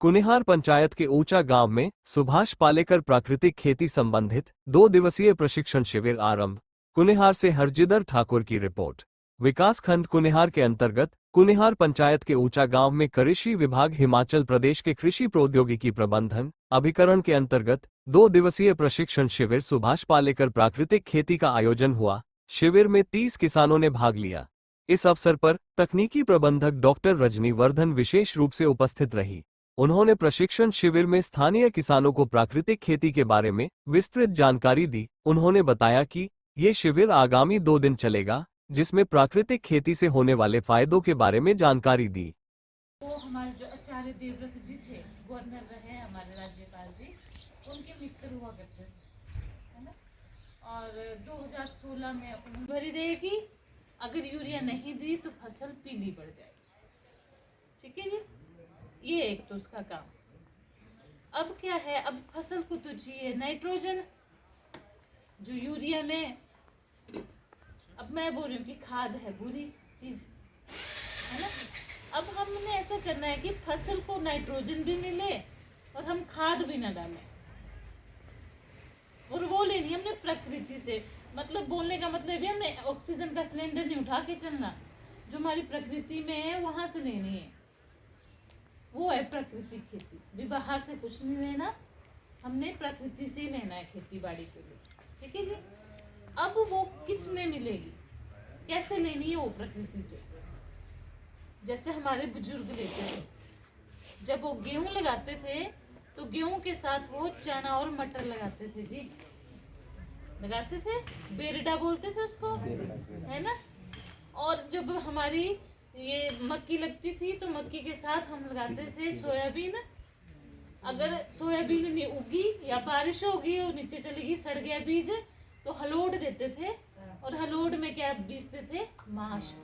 कुनिहार पंचायत के ऊंचा गांव में सुभाष पालेकर प्राकृतिक खेती संबंधित 2 दिवसीय प्रशिक्षण शिविर आरंभ। कुनिहार से हरजिदर ठाकुर की रिपोर्ट। विकास खंड कुनिहार के अंतर्गत कुनिहार पंचायत के ऊंचा गांव में कृषि विभाग हिमाचल प्रदेश के कृषि प्रौद्योगिकी प्रबंधन अभिकरण के अंतर्गत 2 दिवसीय प्रशिक्षण शिविर सुभाष पालेकर प्राकृतिक खेती का आयोजन हुआ। शिविर में 30 किसानों ने भाग लिया। इस अवसर पर तकनीकी प्रबंधक डॉक्टर रजनी वर्धन विशेष रूप से उपस्थित रही। उन्होंने प्रशिक्षण शिविर में स्थानीय किसानों को प्राकृतिक खेती के बारे में विस्तृत जानकारी दी। उन्होंने बताया कि ये शिविर आगामी 2 दिन चलेगा, जिसमें प्राकृतिक खेती से होने वाले फायदों के बारे में जानकारी दी। तो हमारे जो आचार्य देवव्रत जी थे, गवर्नर रहे हमारे राज्यपाल जी, उनके मित्र हुआ करते थे, है ना। और 2016 में भरी रहेगी, अगर यूरिया नहीं दी तो फसल पीली पड़ जाएगी। ठीक है जी, ये एक तो उसका काम। अब क्या है, अब फसल को तो चाहिए नाइट्रोजन, जो यूरिया में, अब मैं बोल रही हूँ कि खाद है बुरी चीज, है ना। अब हमने ऐसा करना है कि फसल को नाइट्रोजन भी मिले और हम खाद भी ना डालें, और वो लेनी हमने प्रकृति से। मतलब बोलने का मतलब है हमने ऑक्सीजन का सिलेंडर नहीं उठा के चलना, जो हमारी प्रकृति में है वहां से लेनी है। वो है प्राकृतिक खेती, भी बाहर से कुछ नहीं लेना, हमने प्रकृति से ही लेना है खेती बाड़ी के लिए। ठीक है जी। अब वो किस में मिलेगी, कैसे लेनी है, वो प्रकृति से। जैसे हमारे बुजुर्ग लेते थे, जब वो गेहूं लगाते थे तो गेहूं के साथ वो चना और मटर लगाते थे जी, लगाते थे, बेरडा बोलते थे उसको, है ना। और जब हमारी ये मक्की लगती थी तो मक्की के साथ हम लगाते थे सोयाबीन। अगर सोयाबीन नहीं उगी या बारिश होगी और नीचे चली गई, सड़ गया बीज, तो हलोड़ देते थे, और हलोड़ में क्या बीजते थे, माश।